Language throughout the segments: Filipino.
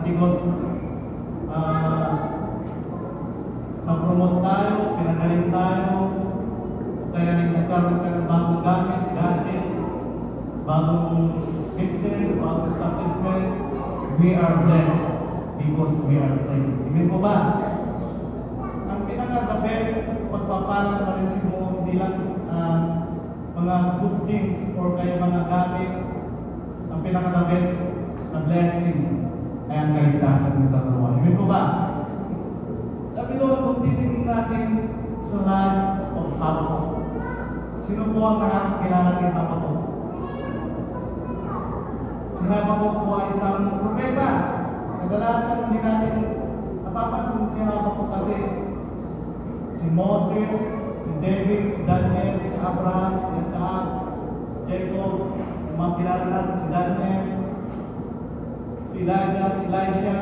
because na-promote tayo, pinagaling tayo, kaya nagkaroon ka ng bagong gamit, gadget, bagong business, bagong establishment. We are blessed because we are saved. Amen po ba? Ang pinaka-the best pagpapalang na receive mo, hindi lang mga good things or kaya mga gamit. Ang pinaka-the best na blessing ay ang kaligtasan ng katuluan. Amen po ba? Sabi doon, kung titignan natin sa life of Habakkuk, sino po ang nakakakilala kay Habakkuk? Si Habakkuk po ay isang propeta. Kadalasan hindi natin napapansin si Habakkuk kasi si Moses, si David, si Daniel, si Abraham, si Isaac, si Jacob, yung mga kilala natin si Daniel, si Elijah, si Elisha,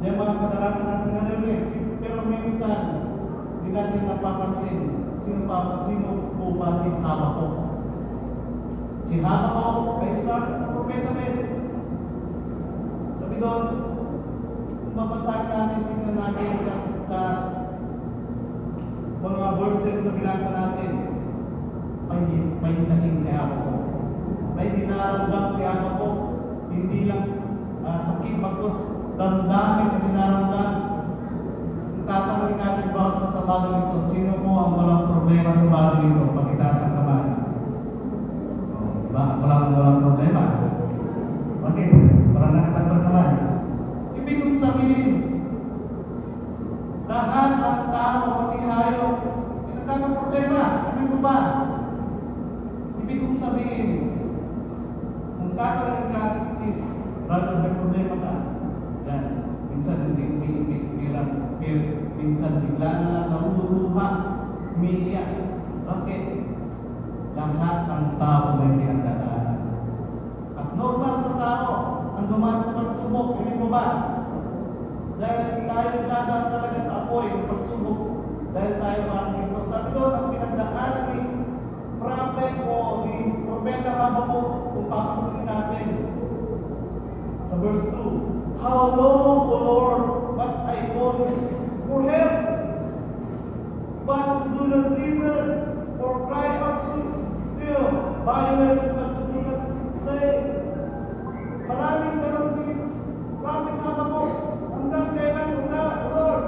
yung mga kadalasan natin narinig. Pero minsan, hindi natin napapansin sino po ba si Habakkuk. Si Habakkuk ay isang propeta din. Sabi doon, kung mabasahin natin, tingnan natin sa mga verses na binasa natin, may hinaing si Habakkuk. May dinaramdam si Habakkuk, hindi lang sakit, bagkus damdamin na dinaramdam. Tatanungin natin bawat sa bagay ito, sino po ang walang problema sa bagay ito? Pakitaas ang kamay. Diba? Walang problema. Bakit? Parang nakataas ang kamay. Ibig kong sabihin, lahat ng tao, pati hayop, nagkakaproblema. Ibig ko ba? Ibig kong sabihin, kung tatanungin ka, sis, brother, may problema ka. Yan. Minsan minsan bigla na lang nahuluha, umiiyak. Bakit? Lahat ng tao may pinagdadaanan. At normal sa tao ang dumaan sa pagsubok. Hindi mo ba? Dahil tayo dadaan talaga sa apoy ng pagsubok. Dahil tayo ang ito. Sabi doon, ang pinagdaanan ni prophet o ni propeta Habakkuk, kung papansinin natin sa verse 2, how long, O Lord, must I call for help? But you do not listen, or cry out to you, violence, but you do not say. Maraming tanong si Prophet Habakkuk, hanggang kailan mo na, O Lord?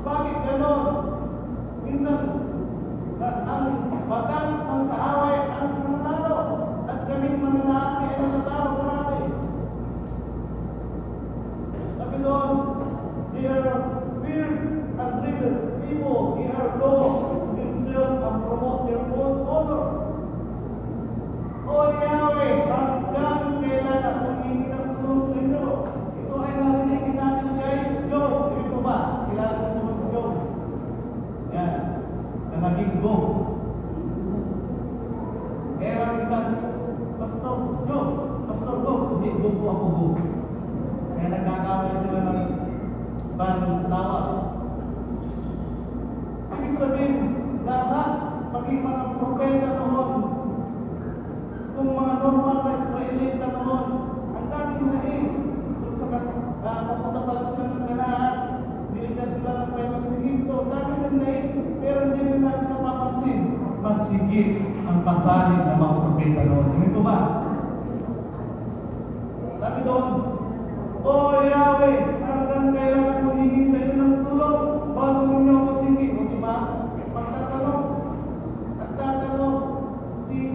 Bakit ganon? Minsan, ang batas ng kaaway ang nanalo, at kaming mananaki ay natatawag natin. Sabi doon, they are feared and dreaded people. They are low to themselves and promote their own honor. O Yahweh, hanggang kailan ako hihingi ng tulong sa inyo? Ito ay narinig natin kay Job. Hindi ko ba? Kilala ko naman si Job. Yan. Na naging go. Kaya minsan, Pastor Job, Pastor Go, hindi go po ako go. Kaya nagkakawal sila ng tawag. Ibig sabihin, lahat, maging mga propeta noon, kung mga normal na Israelita noon, ang daming naing. Kung sa papunta pa lang sila ng Kanaan, niligtas sila ng Painos ng Egypto, daming na naing, pero hindi rin natin napapansin. Mas sigit ang pasanin ng mga propeta noon. Hindi ba? Sabi doon, O Yahweh, hanggang kailan ako hihingi sa iyo ng tulong bago ninyo ako tingin? O diba? Pagtatanong, si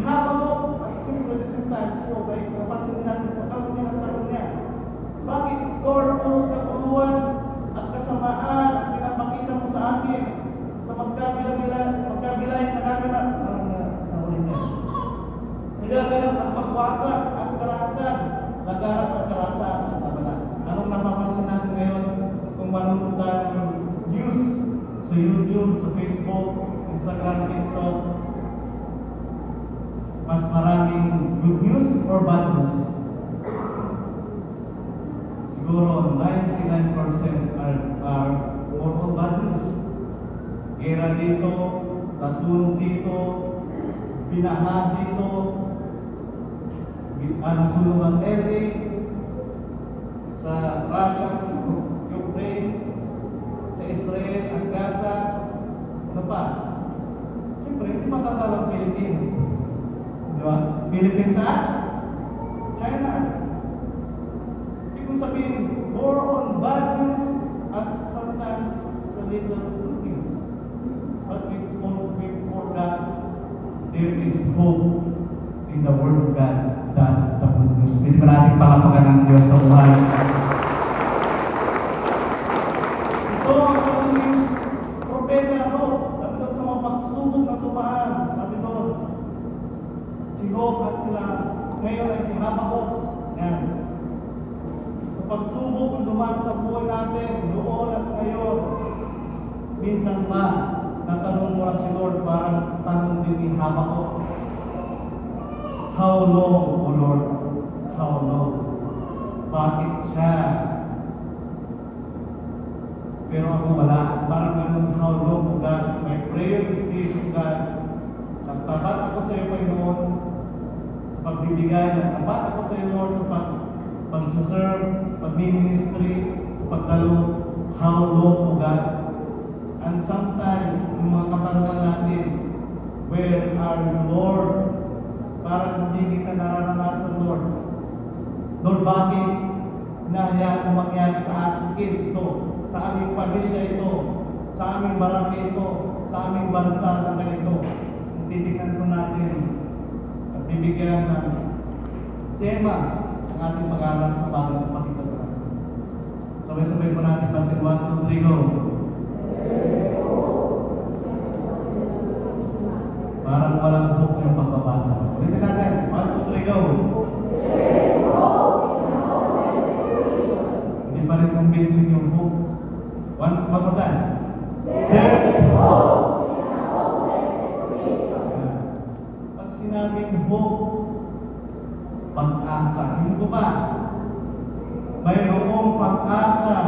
Habakkuk, at siyempre the same time, si Job, ay napansin natin, pagtanong niya, bakit Lord, puros kapuluan at kasamaan ang pinapakita mo sa akin sa magkabilay nagaganap ang pagwasak at karahasan, laganap at karahasan. Anong napapansin natin ngayon kung manunod tayo ng news sa YouTube, sa Facebook, Instagram, TikTok? Mas maraming good news or bad news? Siguro 99% are more on bad news. Gera dito, nasunog dito, binaha dito, nasunog ang LA, sa Russia, Ukraine, sa Israel at Gaza, ano pa? Siyempre, hindi matatalo ang Philippines. Di ba? Philippines sa China. Ibig sabihin, more on bad news at sometimes sa little good news. But we forgot there is hope in the Word of God. That's the good news. Pwede ba natin palapagan ng Diyos sa buhay? Ito ang aming propeta ako. Sabi doon sa mga pagsubok na tumahan. Sabi doon, si Job at sila, ngayon ay si Habakuk. Yan. Sa pagsubok na dumaan sa buhay natin, noon at ngayon, minsan ba, natanong mo si Lord, parang tanong din ni Habakuk, how long, O Lord? How long? Bakit siya? Pero ako wala. Parang ganun, how long, O God? My prayer is this, O God. Nagtapat ako sa iyo, Panginoon, sa pagbibigay. Nagtapat ako sa iyo, Lord, sa pag-serve, pag-ministry, sa pagdalo. How long, O God? And sometimes, yung mga katanungan natin, where are you, Lord? Parang hindi kita nararanasan, Lord. Lord, bakit nahayaan mo mangyari sa akin ito, sa aming pamilya ito, sa aming barangay ito, sa aming bansa na ganito? Titignan ko natin at bibigyan ng tema ng ating pag-aaral sa bagong pakita. Sabay-sabay po natin basin 1, 2, 3, go. Parang walang book yung pagbabasa. Ulitin natin. 1, 2, 3, go. Hindi pa rin convincing yung book. One more time. There's hope in a hopeless situation. Pag sinabing hope, pag-asa. Hindi ko ba? Mayroong pag-asa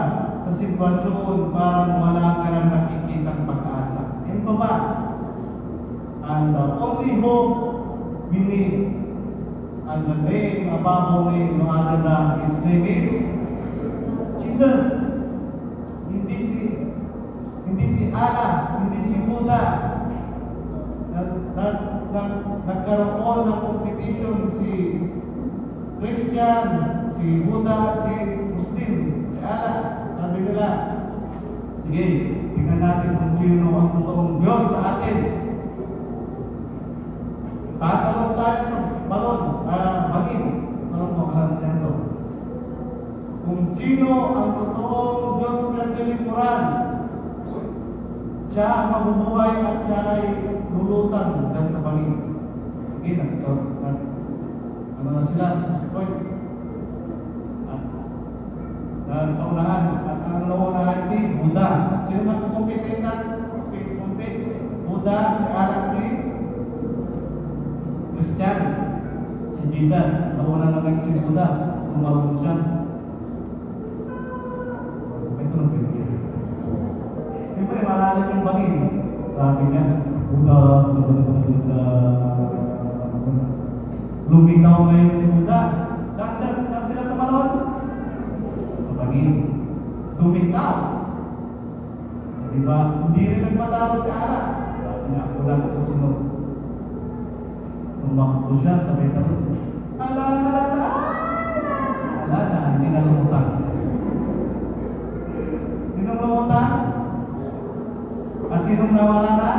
sa sitwasyon parang wala ka nang nakikitang pag-asa. Hindi ko ba? And the only hope we need, and the name, above name, no other than His name is Jesus. Hindi si Allah, hindi si Buddha. Nagkaroon ng competition si Christian, si Buddha, si Muslim, si Allah. Sabi nila, sige, tingnan natin kung sino ang totoong Diyos sa atin. Tatanong tayo sa balon, bagin. Alam mo, alam niya ito. Kung sino ang totoong Diyos na nilikuran, siya ang mabubuhay at siya ay lulutan dyan sa bagin. Sige, ano na sila, point. At paunahan, at ang nauna ay si Buddha. Sino magkukumpit na? Buddha, si Allah, si Christian, si Jesus. Nauna naman si Buddha, tumarong siya. Ito na pinagin. Siyempre, malalim yung bangin. Sabi niya, Buddha. Lumitaw ngayon si Buddha. Saan sila tumalon? Sa bangin. Lumitaw. Diba? Hindi rin nagpatalo si Allah. Sabi niya, ako lang susunod. Tumakbo siya sa may talon. Ala na, hindi na lumutang. Sinong lumutang? At sinong nawala na?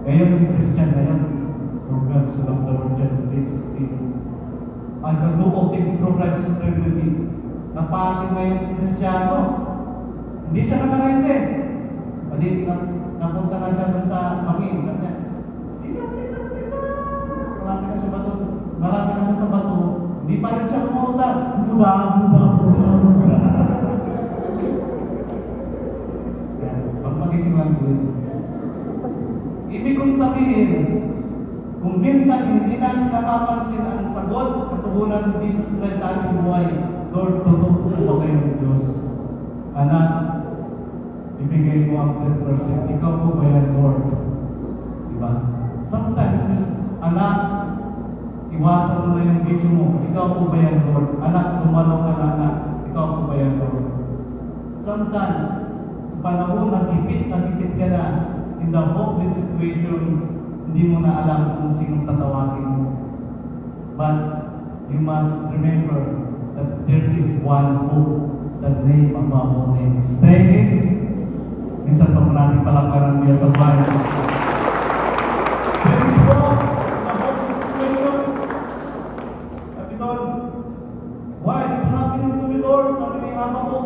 Ngayon si Christian na yan. For God so loved the world, John 3:16. I can do all things through Christ who strengthens me. Napakin ngayon si Cristiano. Hindi siya nakarente. Pwede, napunta na siya dun sa bangin. Sabi niya, Jesus! Marami na siya sa bato. Hindi pa rin siya kumutang. Buddha. Pag magising lang doon. Ibig kong sabihin, kung minsan hindi namin napapansin ang sagot, katugunan ni Jesus Christ sa ating buhay, Lord, totoo po kayo ng Diyos. Anak, ibigay mo ang 10%. Ikaw po ba yan, Lord? Diba? Sometimes, anak, iwasan mo na yung bisyo mo. Ikaw po ba yan, Lord? Anak, dumalo ka na anak. Ikaw po ba yan, Lord? Sometimes, sa panahon na hipit ka na in the hopeless situation, hindi mo na alam kung sinong tatawagin mo. But you must remember that there is one hope, the name above all names. Strength is, minsan pa po natin palakaran niya sa bahay. There is hope in the hopeless situation. Sabi doon, why is happening to me, Lord? Sabi ni Ama ko,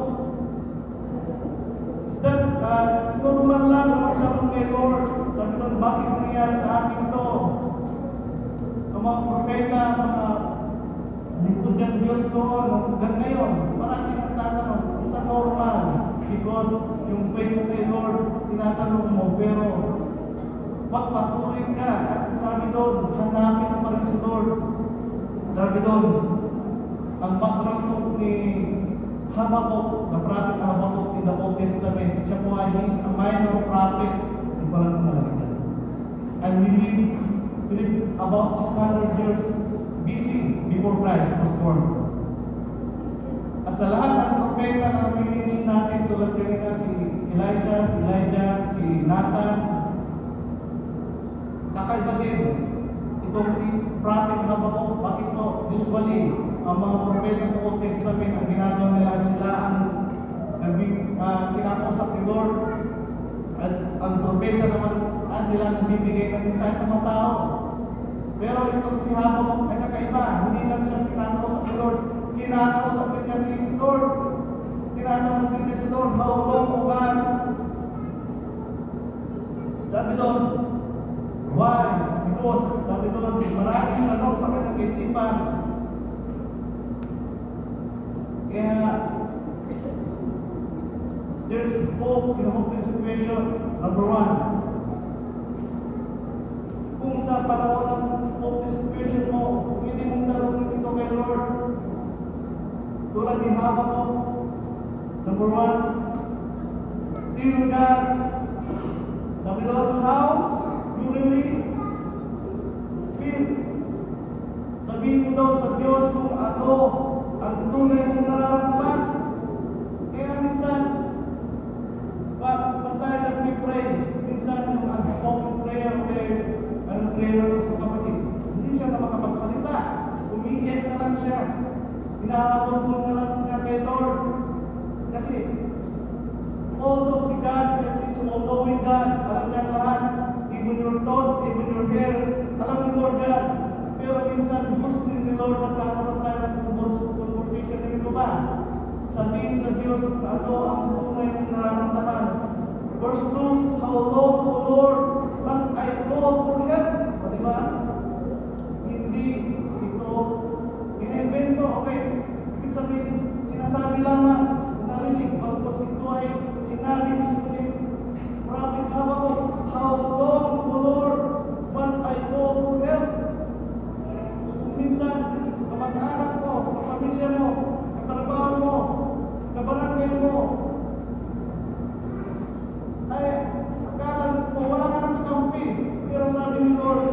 is that normal lang na magtanong kay Lord? Sabi doon, bakit nangyayari sa akin to? Ang mga propeta, mga lingkod ng Diyos noon, hanggang ngayon, marami nagtatanong, isa normal, because yung faith mo kay Lord, tinatanong mo, pero pagpatuloy ka, at sabi doon, hanapin mo pa rin si Lord. Sabi doon, ang background mo ni Habakuk, the prophet Habakuk in the Old Testament, siya po ay is a minor prophet, hindi pa lang nalagyan. And he lived about 600 years BC before Christ was born. At sa lahat ng propeta na minention natin, tulad kanina si Elijah, si Nathan, kakaiba din itong si Prophet Habakuk. Bakit po? Usually, ang mga propeta sa Old Testament, ang ginagawa nila sila ang kinakausap ni Lord. At ang propeta naman, sila nagbibigay ng mensahe sa mga tao. Pero itong si Habakuk ay kakaiba. Hindi lang siya kinakausap ni Lord. Kinakausap din niya si Lord. Tinatanong din niya si Lord, how long, O God? Sabi doon, why? Because, sabi doon, maraming tanong sa kanyang isipan. Kaya, there's hope in a hopeless situation. Number one, kung sa panahon ng hopeless situation mo, pwede mong tanongin ito kay Lord. Tulad ni Habakuk, number one, dear God, sabi doon, how you really feel. Sabihin mo daw sa Diyos kung ano ang tunay mong nararamdaman. Kaya minsan, pag tayo nag-pray, minsan yung unspoken prayer, ang prayer ng kapatid, hindi siya na makapagsalita. Umiiyak na lang siya. Inaabot na lang niya kay Lord. Kasi, although si God is all-knowing God, alam niya lahat, even your thought, even your hair, alam ni Lord God. Pero minsan, gusto ni Lord nagkakaroon tayo ng conversation na ito ba? Sabihin sa Diyos, ano ang tunay mong nararamdaman. Verse 2, how long, O Lord, must I call for help? O diba? Hindi ito in-invento, okay? Ibig sabihin, sinasabi lamang, narinig, pagkos ito ay sinabi mismo ni Prophet Habakuk, how long, O Lord, must I call for help? Minsan, kamag-anak mo, kapamilya mo, katrabaho mo, kabarangay mo, ay akala mo wala ka ng kakampi. Pero sabi ni Lord,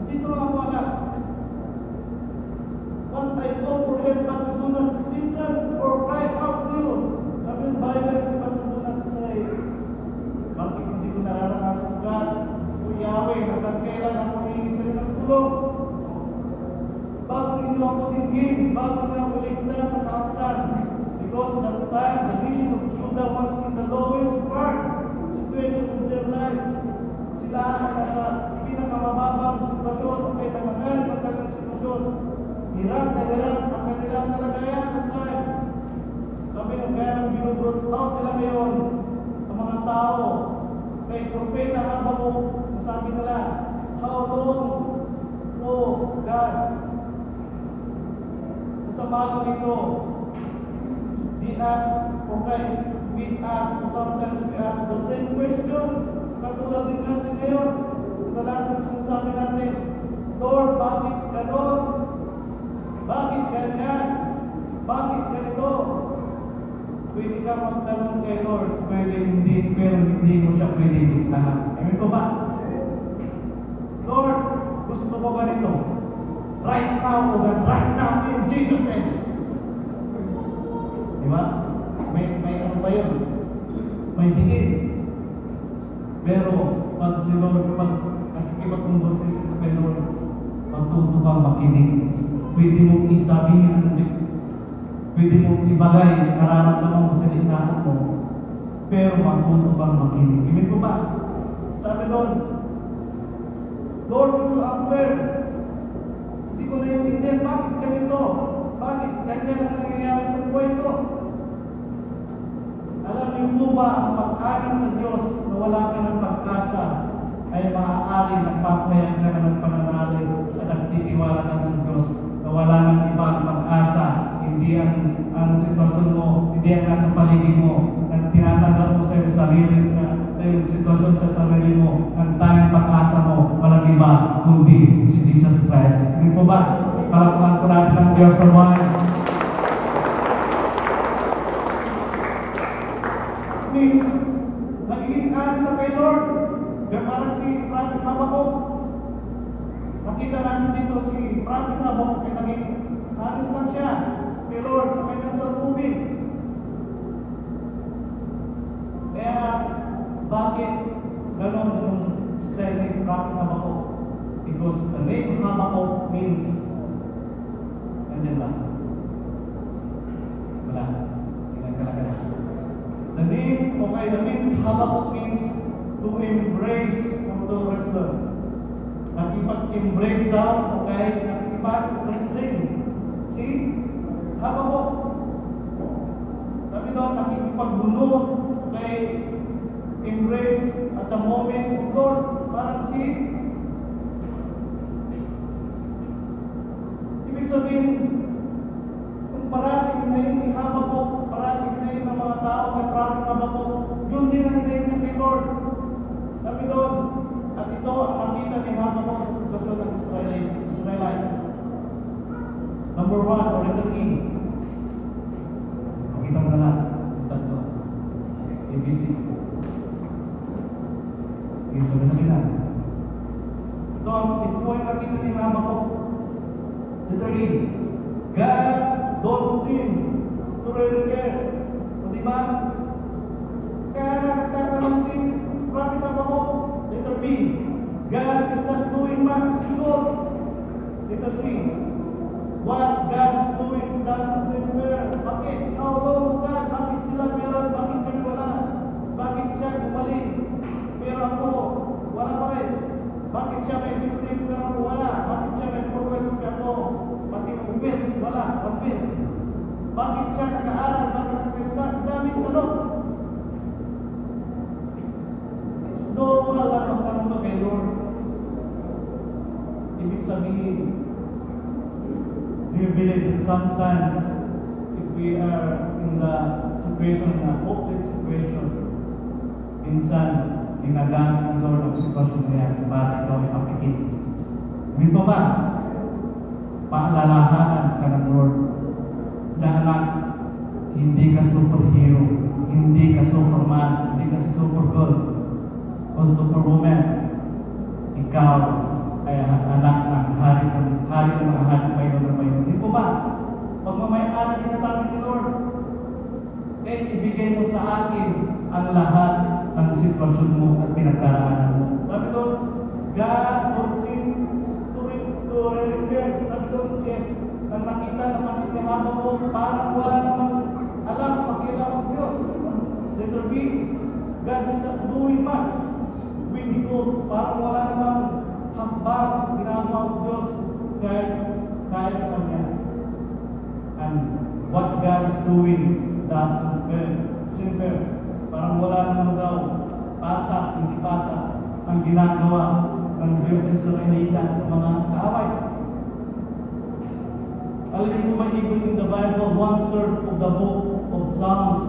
dito lang ako anak. Must I call for help but you do not listen or cry out to you? Sabi ng violence but you do not say. Bakit hindi ko nararanasan God? O Yahweh, hanggang kailan ako hihingi sa rin ng tulong? Bago ninyo ako tingin, bago niyo ako ligtas sa kaaksan. Because that time, the nation of Judah was in the lowest part situation of their lives. Sila ay nasa pinakamababang sitwasyon o kaya nangangalit ang kanilang sitwasyon. Hirap na hirap ang kanilang kalagayan at time. Sabi nga kaya binubroad out nila ngayon ang mga tao kay Propeta Habakuk, sabi nila, how long, O God? Sa bagong ito, we ask, sometimes we ask the same question. Katulad din natin ngayon, kadalasan sinasabi natin, Lord, bakit ganon? Bakit ganyan? Bakit ganito? Pwede ka magtanong kay Lord, pwede hindi, pero hindi mo siya pwede diktahan. Amin ko ba? Lord, gusto ko ganito. now, O God, right now, in Jesus' name. Diba? May ano pa yun? May diin. Pero, pag si Lord, pag nakikipag-conversation ka kay Lord, matuto kang makinig. Pwede mong isabihin, pwede mong ibagay, nararamdaman mo sa litaan mo, pero matuto kang makinig. Amen po ba? Sabi doon, Lord, it's so unfair. Hindi ko naiintindihan, bakit ganito? Bakit ganyan ang nangyayari sa buhay ko? Alam niyo po ba, ang pag-amin sa Diyos na wala ka ng pag-asa ay maaari nagpapahayag ka na ng pananalig at nagtitiwala ka sa Diyos na wala ng ibang pag-asa, hindi ang sitwasyon mo, hindi ang nasa paligid mo, ang tinatanggap mo sa iyong sarili, sa iyong sitwasyon sa sarili mo, ang tanging pag-asa mo, walang iba, kundi si Jesus Christ. Hindi po ba? Palakpakan po natin ang Diyos sa buhay. Means, nagiging sa kay Lord. Parang si Prophet Habakkuk. Nakita natin dito si Prophet Habakkuk ay naging honest lang siya kay Lord sa kanyang salubin. Kaya, bakit ganon yung style ni Prophet Habakkuk? Because the name Habakkuk means nandiyan lang. Wala. Tingnan ka lang. The name, okay, the means Habakkuk means to embrace or to wrestle. Nakipag-embrace daw, okay, nakipag-wrestling. See? Habakkuk. Sabi daw, nakikipagbunot, okay, embrace at the moment of Lord. Parang see? Ibig sabihin, kung parating hinayin ni Habakkuk, parating hinayin ng mga tao kay Prophet Habakkuk, yun din ang hinayin niya kay Lord. Sabi doon, at ito ang nakita ni Habakkuk sa sitwasyon ng Israelite. Number 1, or letter E. Makita mo na lang. Tatlo. ABC. Sabi na. Ito po yung nakita ni Habakkuk. Letter E. God don't seem to really care. O diba? Kaya nagtatanong si Prophet Habakkuk. Letter B. God is not doing much evil. Letter C. What God is doing doesn't seem fair. Bakit? How long God? Bakit sila meron? Bakit kami wala? Bakit siya gumaling? Pero ako, wala pa rin. Bakit siya may business pero ako wala? Bakit siya may progress pero ako? Pati ng bills, wala. Pag bills. Bakit siya nag-aaral? Bakit nag-restart? Daming tanong. It's normal lang ang tanong to kay Lord. Ibig sabihin, do you believe that sometimes if we are in the situation, in a hopeless situation, minsan, ginagamit ng Lord ang sitwasyon na yan para ikaw ay mapikit. Dito ba? Paalalahanan ka ng Lord na anak, hindi ka superhero, hindi ka superman, hindi ka supergirl o superwoman. Ikaw ay anak ng hari ng mga hari ng Panginoon. Dito ba? Pagmamayaan kita sa akin ni Lord, ibigay mo sa akin ang lahat ng sitwasyon mo at pinagdaraanan mo. Sabi doon, God don't seem to really care. Sabi doon, siya, nang nakita naman si Habakkuk, parang wala namang alam, pakialam ang Diyos. Letter B, God is not doing much. Windy cold, parang wala namang hakbang ginagawa ang Diyos kahit kaya naman niya. And what God is doing doesn't seem fair. Parang wala naman daw patas, hindi patas ang ginagawa ng Diyos sa Israelita sa mga kaaway. Alam niyo ba, even in the Bible, 1/3 of the book of Psalms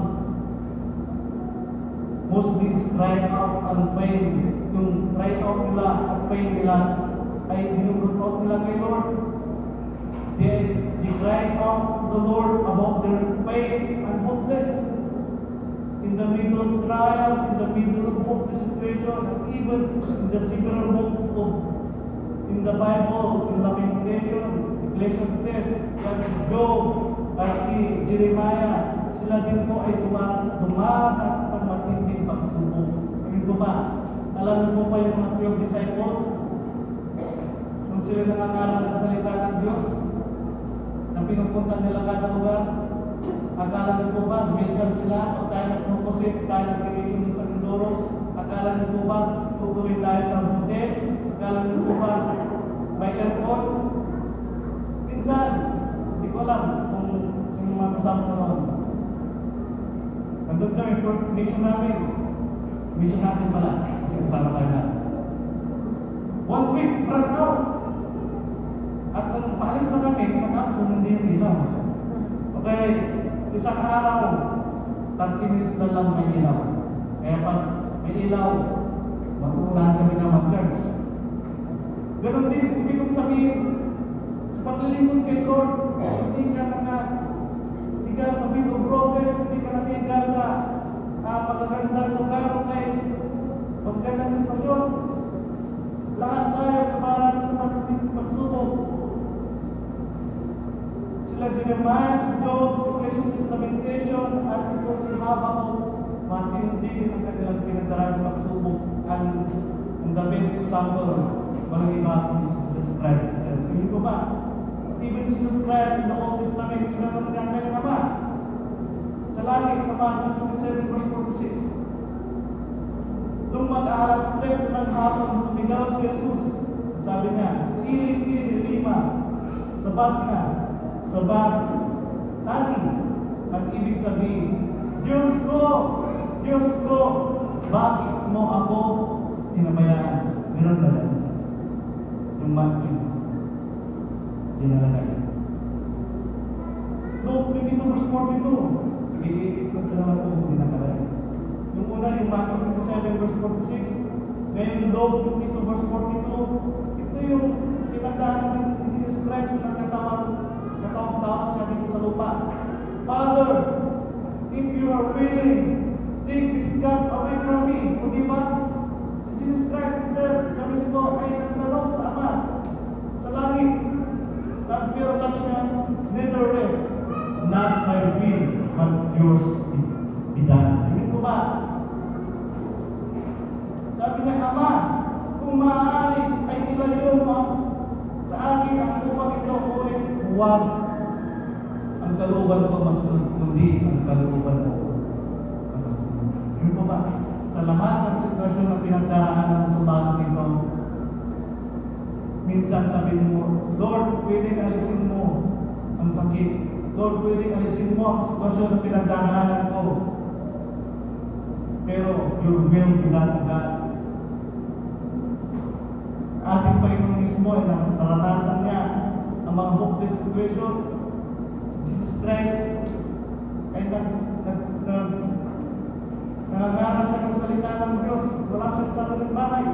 mostly is crying out and praying. Yung cry out nila at praying nila ay binubot out nila kay Lord. They cry out to the Lord about their pain and hopeless. In the middle of trial, in the middle of hopeless situation, and even in the several books in the Bible, in Lamentation, Ecclesiastes, yan si Job, at si Jeremiah, sila din po ay dumanas ng matinding pagsubok. Sabi ko ba, alam niyo po ba yung mga 12 disciples? Nung sila nangangaral ng salita ng Diyos, na pinupunta nila kada lugar, akala niyo po ba, welcome sila, pag tayo nagpupusit, tayo nag-iwisyon sa Mindoro, akala niyo po ba, tutuloy tayo sa hotel, akala niyo po ba, may aircon? Minsan, hindi ko alam kung sino mga kasama ko noon. Nandun kami, mission natin pala, kasi kasama tayo na. 1 week, run out. At nung paalis na kami, sa kapso, hindi yung ilaw. Okay, sa isang araw, 30 minutes na lang may ilaw. Kaya pag may ilaw, mag-uunahan kami na mag-church. Ganon din, ibig kong sabihin, sa paglilingkod kay Lord, hindi ka sa bill process, hindi ka nakiga sa magagandang lugar o kay magagandang sitwasyon. Lahat tayo kabaran sa pagsubok. Sila Jeremiah, si Job, si Ecclesiastes Lamentation, at ito si Habakkuk, matindi ang kanilang pinagdaraan ng pagsubok. And the best example, walang iba kung Jesus Christ himself. Hindi ko ba? Even Jesus Christ in the Old Testament, tinanong niya ang kanyang Ama. Sa langit, sa Matthew 27 verse 46. Nung mag-aalas 3 ng hapon, sumigaw si Jesus. Sabi niya, iling-iling lima, sabat na, sabat, tagi. Ang ibig sabihin, Diyos ko, bakit mo ako tinamayaan? Meron ba yan? Yung Matthew. Dinalagay. Luke 22 verse 42. Sige, iikot ko naman ito kung dinakalagay. Yung una, yung Matthew 27 verse 46. Ngayon, Luke 22 verse 42. Ito yung pinagdaan ni Jesus Christ yung nagkatawang siya dito sa lupa. Father, if you are willing, take this cup away from me. O diba? Si Jesus Christ himself, siya mismo ay nagtanong sa Ama, sa langit. Pero sabi niya, nevertheless, not my will, but yours be done. Hindi ko ba? Sabi niya, Ama, kung maaalis ay ilayo mo sa akin ang upang ito, ulit huwag ang kalooban ko masunod, kundi ang kalooban ko ang masunod. Hindi ko ba? Sa lahat ng sitwasyon na pinagdaraanan ng sumbang ito, minsan sabi mo, Lord, pwedeng alisin mo ang sakit. Lord, pwedeng alisin mo ang sitwasyon na pinagdaraanan ko. Pero, your will be done, God. Ating Panginoon mismo ay naranasan niya ang mga hopeless situation. Jesus Christ ay nangangaral siya ng salita ng Diyos. Wala siyang sariling bahay.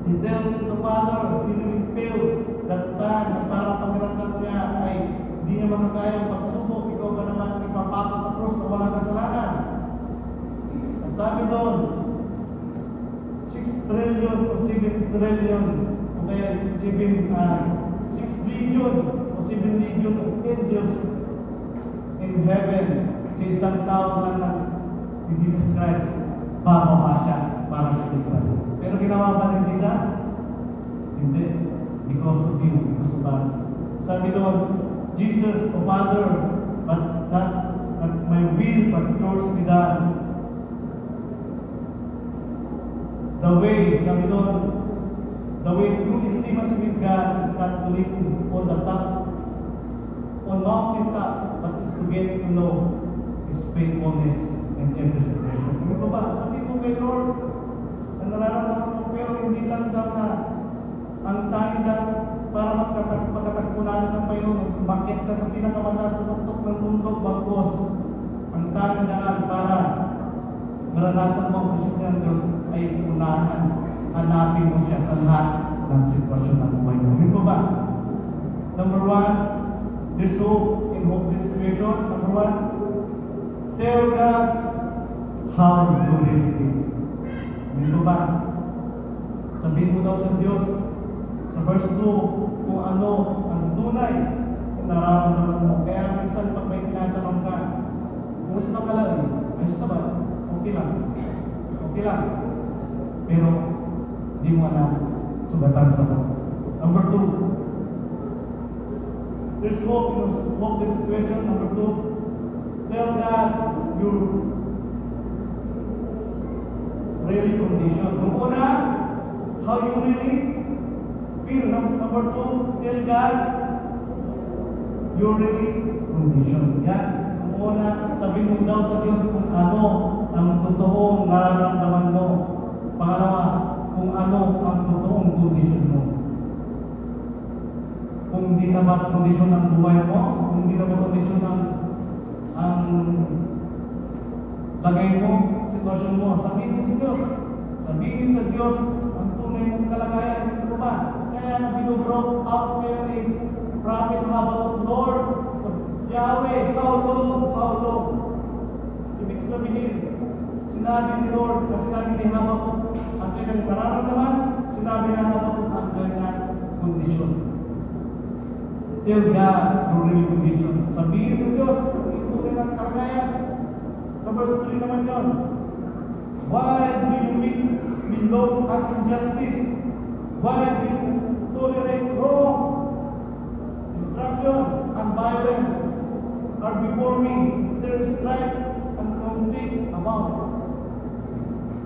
He tells the Father, he will fail that time na para pagkaramdam niya ay hindi niya makakayang pagsubok. Ikaw ba naman ipapako sa krus na walang kasalanan? At sabi doon, 6 trillion o 7 trillion o kaya 6 legion o 7 legion of angels in heaven sa isang taon lang ni Jesus Christ bababa siya para siya ligtas. Pero ginawa ba ni Jesus? Hindi. Because of you, because of us. Sabi doon, Jesus, O Father, but not my will, but yours be done. The way, sabi doon, the way through intimacy with God is not to live on the top, on mountain top, but is to get to know His faithfulness in every situation. Ano ba? Sabi ko kay Lord, ang nararamdaman ko, pero hindi lang daw na ang tayong daw para magkatagpo namin ng Panginoon, bakit ka sa pinakamataas na tuktok ng mundo, bagkos ang tayong daan para maranasan mo ang presensya ng Diyos ay unahan, hanapin mo siya sa lahat ng sitwasyon ng buhay mo. Hindi ba? Number 1, there's hope in hopeless situation. Number 1, tell God how you really feel. Hindi ba? Sabihin mo daw sa Diyos sa verse 2 kung ano ang tunay Okay lang. Pero, di mo na sugatan sa to. Number 2, there's hope in this situation. Number 2, tell God your really condition. Nung una, how you really feel. Number 2, tell God your really condition. Yan. Nung una, sabihin mo daw sa Diyos kung ano ang totoong nararamdaman mo. Pangalawa, kung ano ang totoong kondisyon mo. Kung hindi naman kondisyon ng buhay mo, kung hindi naman kondisyon ng ang lagay mo, sitwasyon mo, sabihin mo sa Diyos. Sabihin sa Diyos ang tunay mong kalagayan. Ito ba? Kaya binubroke out kayo ni Prophet Habakkuk, Lord, Yahweh, how long? How long? Ibig sabihin, sinabi ni Lord, na sinabi ni Habakkuk, ang kanyang nararamdaman, sinabi ni Habakkuk ang kanyang kondisyon. Tell God your real condition. Sabihin sa Diyos, ang tunay ng kalagayan. Sa verse 3 naman yun. Why do you make me look at injustice? Why do you tolerate wrong? Destruction and violence are before me. There is strife and conflict about.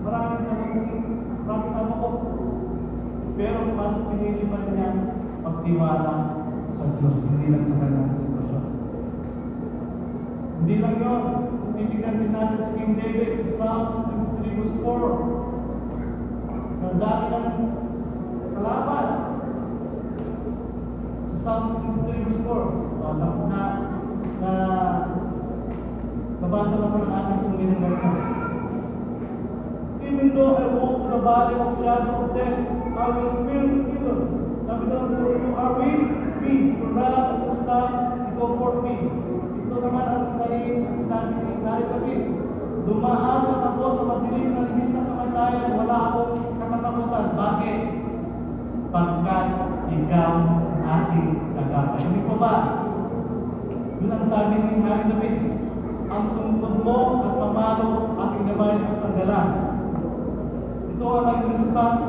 Maraming tanong si Prophet Habakkuk. Pero mas pinili pa rin niya pagtiwala sa Diyos, hindi lang sa kanyang sitwasyon. Hindi lang yun. Titignan din natin si King David sa Psalms 23 verse 4. Ang dami ng kalaban. Sa Psalms 23 verse 4. Nabasa na po ng ating sumilin ngayon. Even though I walk through the valley of shadow of death, I will fear evil. Sabi doon, for you are with me. Your rod and your staff, you comfort me. Ito naman ang sinabi ni David. Dumaan ako sa madilim na libis na kamatayan, wala akong katatakutan. Bakit? Pagkat ikaw ating nagapay. Hindi ko ba? Yun ang sabi ni Hari David. Ang tungkod mo at pamalo aking gabay at sandala. Ito ang naging response.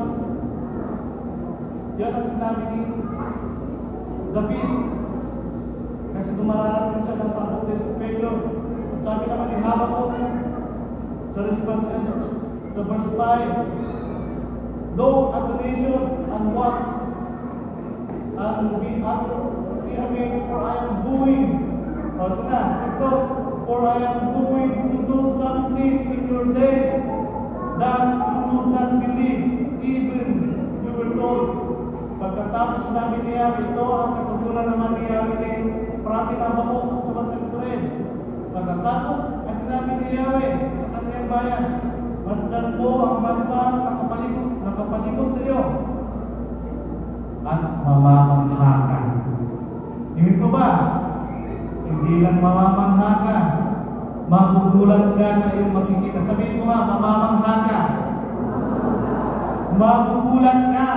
Yan ang sinabi ni David. Kasi dumaranas din siya ng sabot situation. At sabi naman ni Habakkuk sa response niya sa verse 5, look at the nation and watch and be utterly amazed, for I am going. Ito na, ito, for I am going to do something in your days that you would not believe, even you were told. Pagkatapos sinabi niya, ito ang katutunan naman niya kay Prophet Habakkuk sa bansang Israel. Pagkatapos ay sinabi ni Yahweh sa kanyang bayan, masdan po ang bansa nakapaligod sa iyo at mamamangha ka. Ibig ko ba? Hindi lang mamamangha ka, magugulat ka sa iyong makikita. Sabihin mo nga, mamamangha ka, magugulat ka.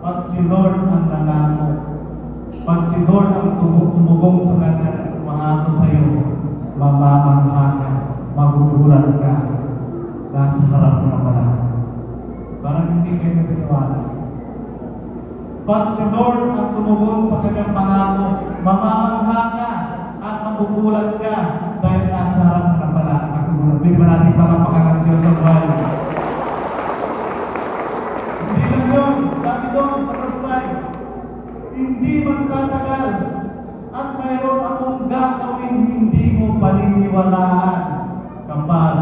Pag si Lord ang nangako, pag si Lord ang tumugong sa kanyang pangako sa iyo, mamamangha ka, magugulat ka, nasa harap na pala. Parang hindi kayo nagpiniwala. Pag si Lord ang tumugong sa kanyang pangako, mamamangha ka at magugulat ka dahil nasa harap na pala ang katugunan. Hindi ba natin palapakan ang Diyos sa buhay? Hindi lang yun. Sabi doon sa verse 5, hindi magtatagal at mayroon akong gagawin hindi mo paniniwalaan kapag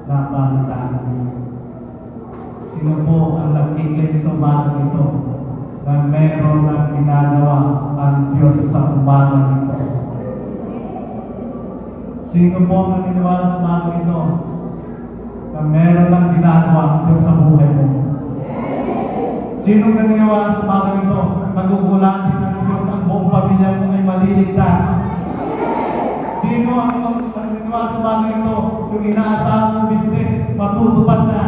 napalitan mo. Sino po ang nagkiklik sa umaga nito na mayroon ng ginagawa ang Diyos sa umaga nito? Sino po ang naniniwala sa umaga nito na mayroon ng ginagawa ang Diyos sa buhay mo? Sino naniniwala sa umaga nito? Nagugulatin ng Diyos ang buong pamilya mo ay maliligtas. Sino ang naniniwala sa umaga nito? Yung inaasahan mong business, matutupad na.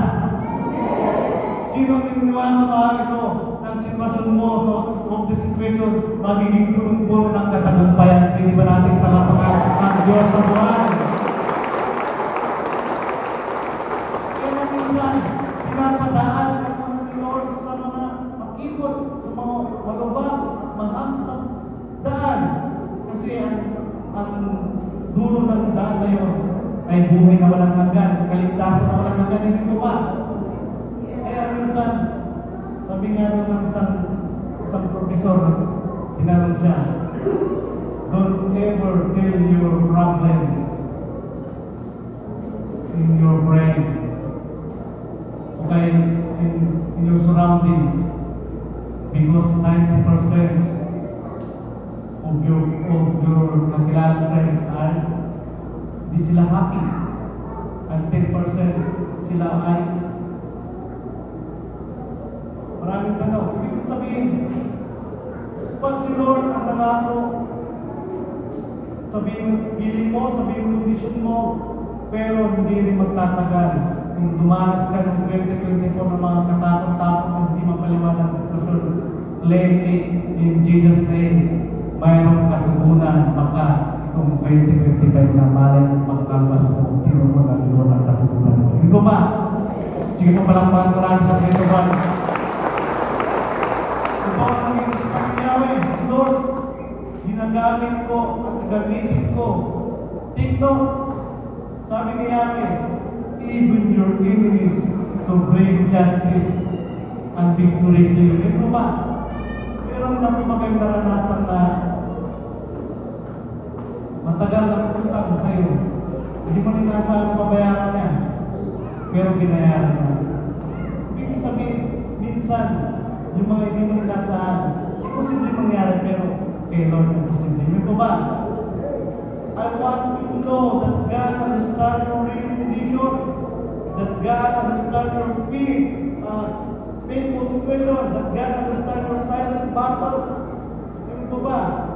Sino ang naniniwala sa umaga nito? Ang sitwasyon mo sa of the situation, magiging puno-puno ng katagumpayan. Hindi ba natin palapakan ang Diyos sa buhay? dulo ng daan na yun ay buhay na walang hanggan, kaligtasan na walang hanggan, hindi po ba? Kaya minsan, sabi nga doon ng isang profesor, tinanong siya, don't ever tell your problems in your brain, okay, in your surroundings, because 90% of your kakilalang friends are di sila happy, at 10% sila ay maraming tanong. Ibig sabihin, pag si Lord ang nangako, sabihin feeling mo, sabihin kondisyon mo, pero hindi rin magtatagal. Kung dumanas ka ng 2024 ng mga katakot-takot na hindi mapaliwanag sa sitwasyon, claim it in Jesus' name. Mayroong katugunan, baka itong 2025 na maling magkalmas mo, tinunod ang Lord ang katugunan mo. Hindi ko ba? Sige mo palang maraming sa Kristo ba? Ito ang naging Yahweh, Lord, ginagamit ko at gagamitin ko. Take note, sabi ni Yahweh, even your enemies to bring justice and victory to you. Ito ba? Meron na po ba kayong naranasan na matagal na utang sa iyo? Hindi mo rin nasa pabayaran niya, pero binayaran niya. Ibig sabihin, minsan, yung mga hindi mo rin nasaan, imposible mangyari, pero kay Lord imposible. Ito ba? I want you to know that God understands your real condition, that God understands your painful situation, that God understands your silent battle. Ito ba?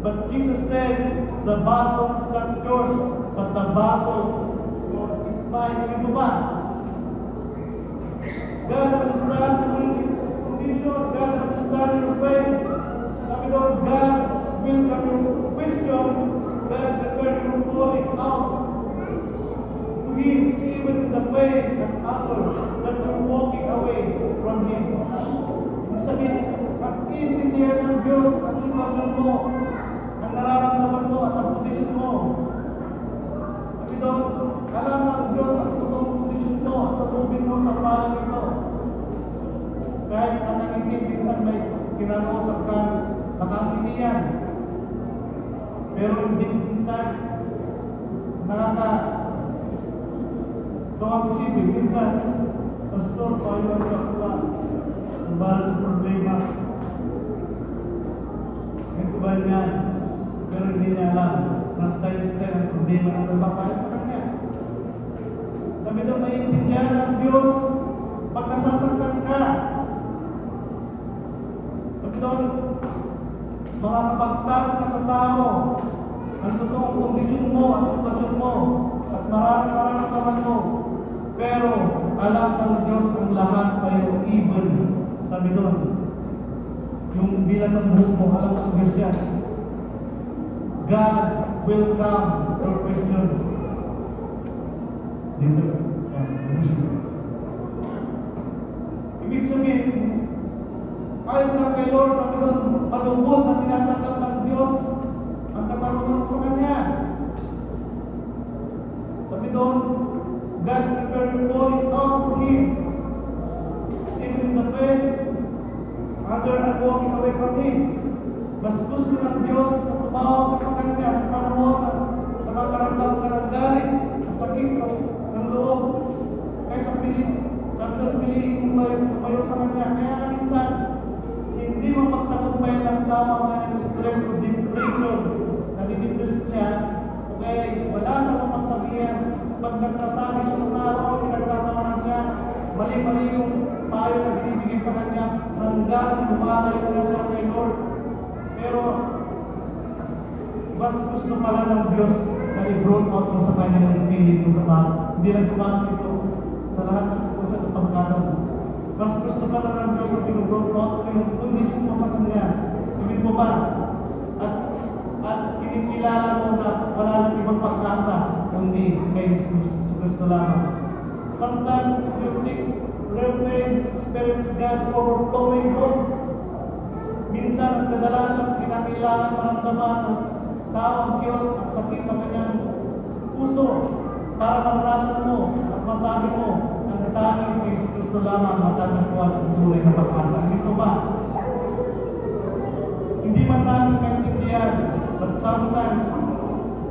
But Jesus said, the battle is not yours, but the battle is mine. Ito ba? God understands your condition, God understands your faith. Sabi doon, God will come your question, God prepare your calling out to Him, even in the faith and honor that you're walking away from Him. Ibig sabihin, ang iintindihan ng Diyos at sitwasyon mo, ang nararamdaman mo at ang kondisyon mo. Sabi doon, alam ng Diyos ang totoong kondisyon mo at salubin mo sa palang ito. Kahit nakangiti, minsan may kinakausap ka, nakangiti yan. Pero hindi minsan, nakaka-isipin. Minsan, Pastor, paano ka ba? Nabahal sa problema. Ito ba niya? Pero hindi niya alam na style-style ang problema na nagpapalit sa kanya. Sabi doon, naiintindihan ng Diyos pag nasasaktan ka. Sabi doon, makakapagtag ka sa tao ang totoong kondisyon mo at sitwasyon mo at maraming mo. Pero alam ng Diyos ang lahat sa iyo, even. Sabi doon, yung bilang ng buhok mo, alam ng Diyos yan. God will come your questions. Dito. Ibig sabihin, ayos lang kay Lord, sabi doon, malungkot na tinatanggap ng Diyos ang katarungan sa Kanya. Sabi doon, God prepared to call it out to Him. Even in the faith, other are walking away from Him. Mas gusto ng Diyos na tumawag ka sa Kanya sa panahon na nakakaramdam ka ng galit at sakit ng loob. Kaysa sabi doon, piliin mo tumayo sa Kanya. Kaya minsan, hindi mo magtagumpay ng tama ng stress o depression, nadidepress siya, okay, wala siya mapagsabihan. Pag nagsasabi siya sa tao, pinagtatawanan siya, mali-mali yung payo na binibigay sa kanya, hanggang lumalayo na siya kay Lord. Pero, mas gusto pala ng Diyos na i-brought out mo sa kanya yung piling mo sa tao. Hindi lang sa mga ito, sa lahat ng sitwasyon at pagkatao. Mas gusto pala ng Diyos na pinag-brought out mo yung kondisyon mo sa kanya. Ibig mo ba? At kinikilala mo na wala nang ibang pag-asa kundi kay Kristo lamang. Sometimes you think real pain, experience God overflowing hope. Minsan ang kadalasan kinakailangan maramdaman tao ang kirot at sakit sa kanyang puso para maranasan mo at masabi mo ang tanging kay Jesus Kristo lamang matatagpuan ang tunay na pag-asa. Ito ba? Hindi man namin maintindihan, but sometimes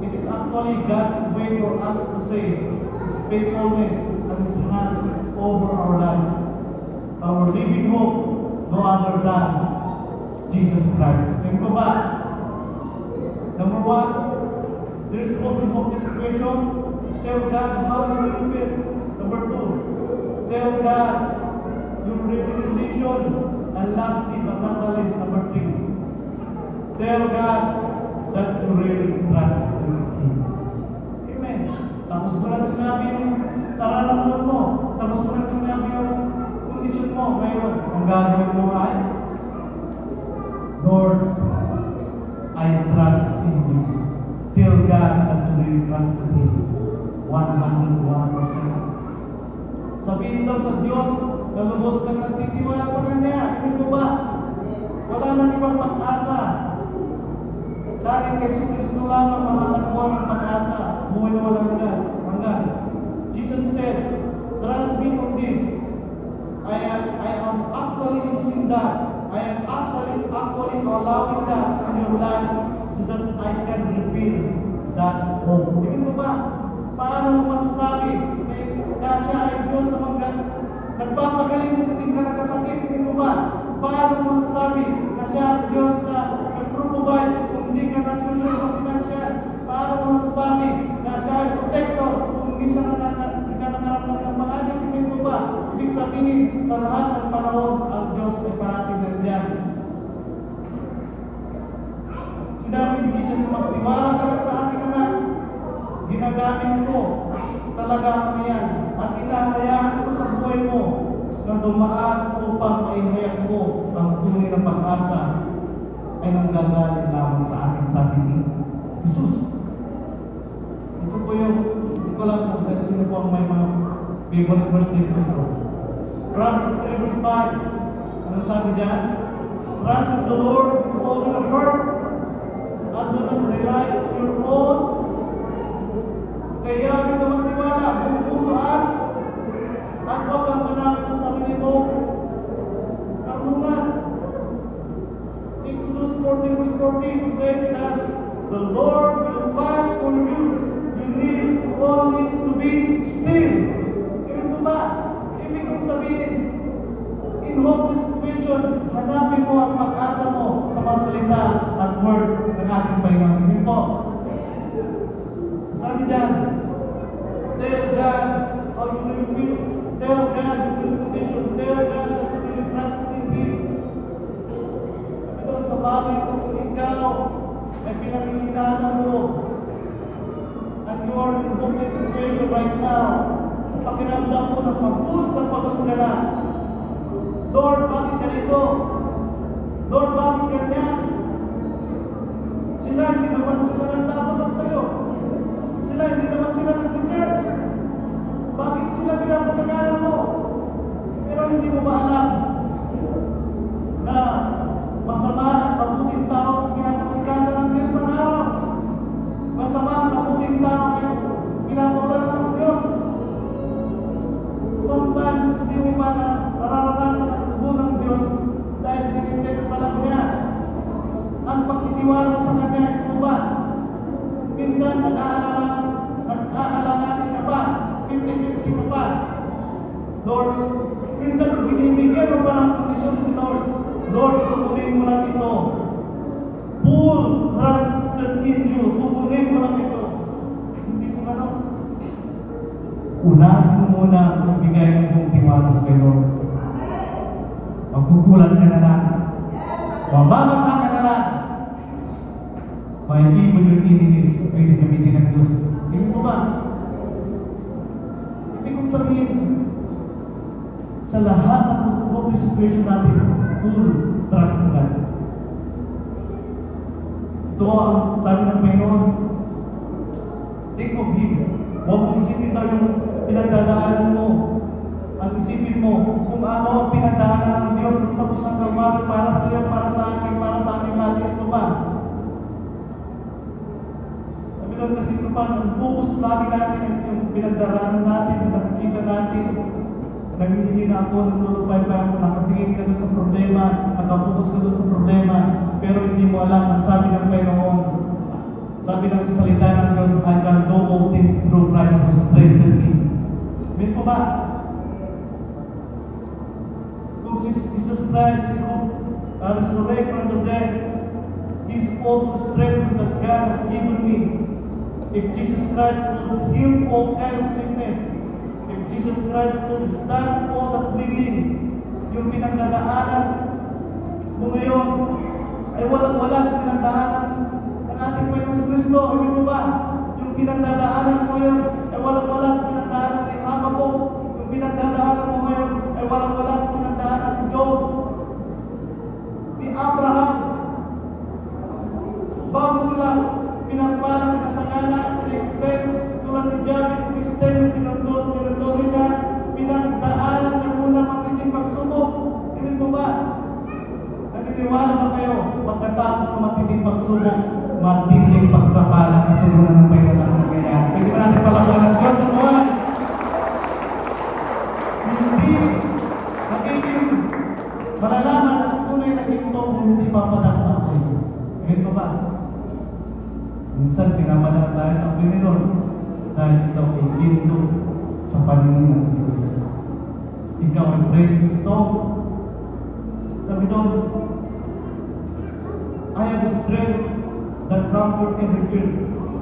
it is actually God's way for us to say His faithfulness and His hand over our lives. Our living hope, no other than Jesus Christ. Ito ba? Number one, there is hope in hopeless situation. Tell God how you really feel. Number two, tell God your real condition. And lastly, but not the least, number three, tell God that you really trust in Him. Amen. Tapos mo lang sinabi yung nararamdaman mo. Tapos mo lang sinabi yung kondisyon mo ngayon. Ang gagawin mo ay, Lord, I trust in you. Tell God that you really trust in Him. 101%. Sabihin daw sa Diyos na lubos kang nagtitiwala sa Kanya. Hindi mo ba? Wala nang ibang pag-asa. Dahil kay Jesus Kristo lamang matatagpuan ang pag-asa. Buhay na walang hanggan. Jesus said, trust me on this. I am actually using that. I am actually allowing that in your life so that I can reveal that hope. Hindi mo ba? Paano mo masasabi na siya ay Diyos na nagpapagaling kung hindi ka nagkasakit? Hindi mo ba? Paano mo masasabi na siya ay Diyos na nag-provide kung hindi ka nagsusunod sa financial? Paano mo masasabi na siya ay protector kung hindi ka nakaramdam ng panganib? Hindi mo ba? Ibig sabihin, sa lahat ng panahon, ang Diyos ay parating nandiyan. Sinabi ni Jesus na magtiwala ka lang sa aking anak. Ginagamit ko talaga ang yan at inahayaan ko sa buhay mo na dumaan upang maihayag ko ang tunay na pag-asa ay nanggagaling lamang sa akin, sabi ni Jesus. Ito po yung, hindi ko lang kung sino po ang may mga favorite verse dito ito. Proverbs 3 verse 5. Anong sabi dyan? Trust in the Lord with all your heart and do not rely on your own. Kaya hindi ka magtiwala kung pusoan at huwag kang manakit sa sarili mo. Karunungan. Exodus 14 verse 14 says that the Lord will fight for you. You need only to be still. Ito ba? Ibig kong sabihin, in hopeless situation, hanapin mo ang pag-asa mo sa mga salita at words ng ating Panginoon. Hindi po. Sabi dyan, tell God how you really feel. Tell God your condition. Tell God that you really trust in Him. Ito sa bagay kung ikaw ay pinanghihinaan mo and you are in a hopeless situation right now, pakiramdam mo na pagod ka na. Lord, bakit ganito? Lord, bakit ganyan? Sila hindi naman sila nagtatapat sa'yo. Sila hindi naman sila nag-church. Bakit sila pinapasagalan mo? Pero hindi mo ba alam na masama at mabuting tao ang pinapasikatan ng Diyos ng araw? Masama at mabuting tao ang pinapawala ng Diyos. Sometimes hindi mo ba na nararanasan ang tubo ng Diyos dahil tinitest pa lang niya ang pagtitiwala sa Kanya. Ito ba? Minsan nag-aalalahanin ka pa, 50-50 ka pa. Lord, minsan binibigyan mo pa ng kondisyon si Lord. Lord, tugunin mo lang ito. Full trusted in you. Tugunin mo lang ito. Hindi mo gano'n. Unahin mo muna ang bigay ng buong tiwala mo kay Lord. Magkukulan ka na lang. Mamamaka ka na lang. May even your enemies pwede gamitin ng Diyos. Hindi mo ba? Ibig kong sabihin, sa lahat ng situation natin, full trust mo lang. Ito ang sabi ng Panginoon, think of Him. Huwag mong isipin daw yung pinagdadaanan mo. Ang isipin mo kung ano ang pinagdaanan ng Diyos sa pusang Kalbaryo para sa iyo, para sa akin, para sa ating lahat. Ito ba? kaisipan, ang focus lagi natin ay yung pinagdaraanan natin, nakikita natin. Nangihina ako, nagtulupay pa ako, nakatingin ka dun sa problema, nakapokus ka dun sa problema, pero hindi mo alam ang sabi ng Panginoon. Sabi ng salita ng Diyos, I can do all things through Christ who strengthened me. Amen po ba? Kung si Jesus Christ resurrected from the dead, He's also strengthened that God has given me. If Jesus Christ could heal all kind of sickness, if Jesus Christ could stand all the bleeding, yung pinagdadaanan mo ngayon ay walang-wala sa pinagdaanan ng ating Panginoon Kristo. Amen mo ba? Yung pinagdadaanan mo ngayon ay walang-wala sa pinagdaanan ni Habakuk. Yung pinagdadaanan mo ngayon ay walang-wala sa pinagdaanan ni Job, ni Abraham. Bago sila pinagpalang, pinasangala, in-extend, tulad ni Jabez, in-extend yung tinuturi niya, pinagdaanan niya muna matinding pagsubok. Amen po ba? Naniniwala ba kayo, pagkatapos ng matinding pagsubok, matinding pagkapalang katulungan ng Panginoon ang nangyayari? Pwede ba natin palakuan ng Diyos ang buwan? Hindi nagiging malalaman at tunay na ginto kung hindi papadak sa akin. Amen po ba? Minsan pinapadala tayo sa Panginoon dahil ikaw ay ginto sa paningin ng Diyos. Ikaw ay precious stone. Sabi doon, I have strength that conquer every fear.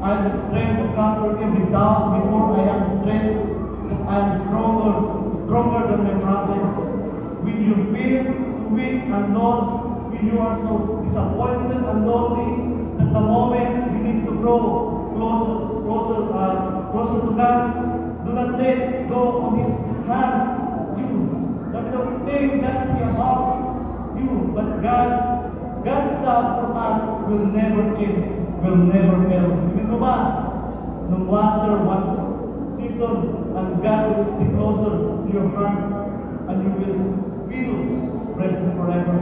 I have strength that conquer every doubt. Before I have strength that I am stronger than my problem. When you feel so weak and lost, when you are so disappointed and lonely, that the moment you need to grow closer to God, do not let go of His hands. Sabi don't think that He about you, but God's love for us will never change, will never fail. Amen po ba? No matter what season, and God will stay closer to your heart, and you will feel His presence forever.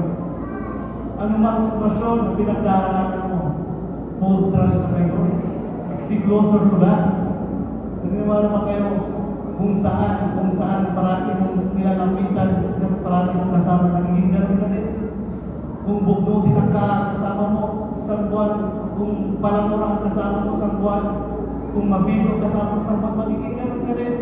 Ano mang sitwasyon na pinagdaraanan mo, full trust na kayo. Stay closer to God. Naniniwala ba kayo kung saan parati mong nilalampitan, kasi parati mong kasama, nagiging ganun ka din. Kung bugnutin ang kasama mo isang buwan, kung palamura ang kasama mo isang buwan, kung mabisyo ang kasama mo isang buwan, magiging ganun ka din.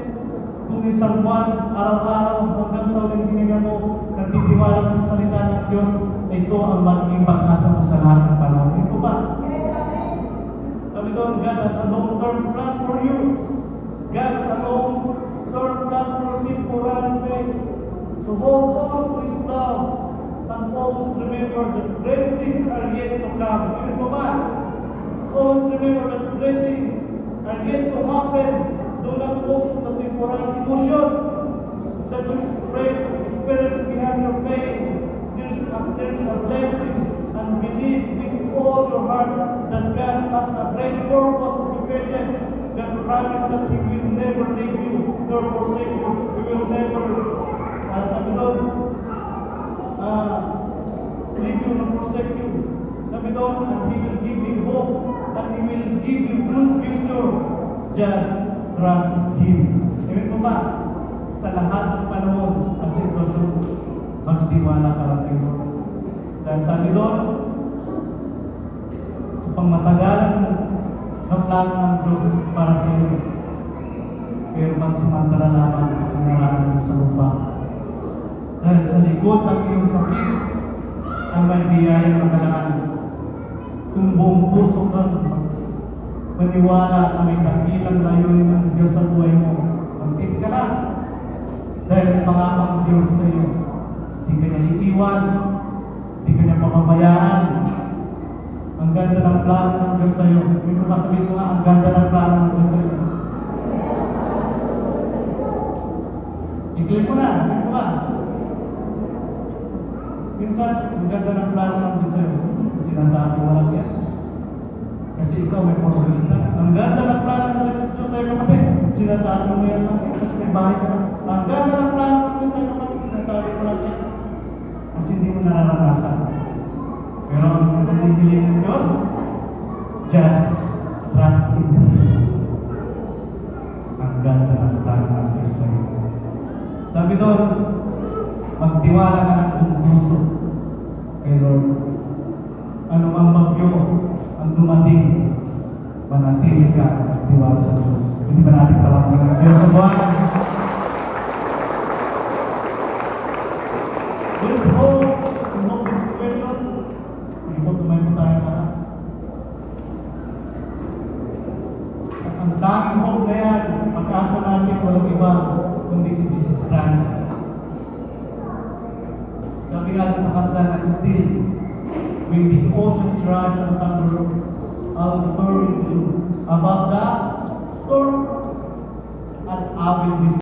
Kung isang buwan, araw-araw, hanggang sa uling hininga mo, nagtitiwala mo sa salita ng Diyos, ito ang magiging pag-asa mo sa lahat ng panahon. Ito ba? Sabi doon, God has a long-term plan for you. God has a long-term plan for you for our faith. So hold on to His love and always remember that great things are yet to come. Amen po ba? Always remember that great things are yet to happen. Do not focus on the temporal emotion that you experience behind your pain. There is a blessing, and believe with all your heart that God has a great purpose to be patient. God promised that He will never leave you nor forsake you. He will never, sabi doon, leave you nor forsake you. Sabi doon, and He will give you hope, and He will give you good future. Just trust Him. Amen po ba? Sa lahat ng panahon at sitwasyon, magtiwala ka lang kayo. Dahil sabi doon, sa pangmatagalan ng plano ng Diyos para sa iyo, pero magsamantala lamang ang nararamdaman mo sa lupa. Dahil sa likod ng iyong sakit, ang may biyayang magalaan. Kung buong puso kang maniwala na may dakilang layunin ng Diyos sa buhay mo, magtis ka lang. Dahil pangakang Diyos sa iyo, hindi ka niya iiwan, hindi ka niya pamamayaan. Ang ganda ng plano ng Diyos sa iyo. May kumasabihin mo nga, ang ganda ng plano ng Diyos sa iyo. I-claim mo na, i-claim mo na. Minsan, ang ganda ng plano ng Diyos sa iyo. Sinasabi mo lang yan. Kasi ikaw may progress na. Ang ganda ng plano ng Diyos sa iyo, kapatid. Sinasabi mo yan lang yan. Kasi may bahay ka na. Ang ganda ng plano ng Diyos sa iyo, kapatid. Sinasabi mo lang yan. Kasi hindi mo nararanasan. Pero ang nanigiling ng Diyos, just trust in Him. Sabi doon, magtiwala ka ng buong puso kay Lord. Ano mang bagyo ang dumating, manatili ka magtiwala sa Diyos. Hindi ba natin palakpan ng Diyos sa buwan? Let's hope to hope this situation. Sige po, tumayo po tayo na. At ang tanging hope na yan, pag-asa natin walang iba kundi si Jesus Christ. Sabi nga sa kanta na still, when the oceans rise and thunder, I'll soar with you above the storm, and I will be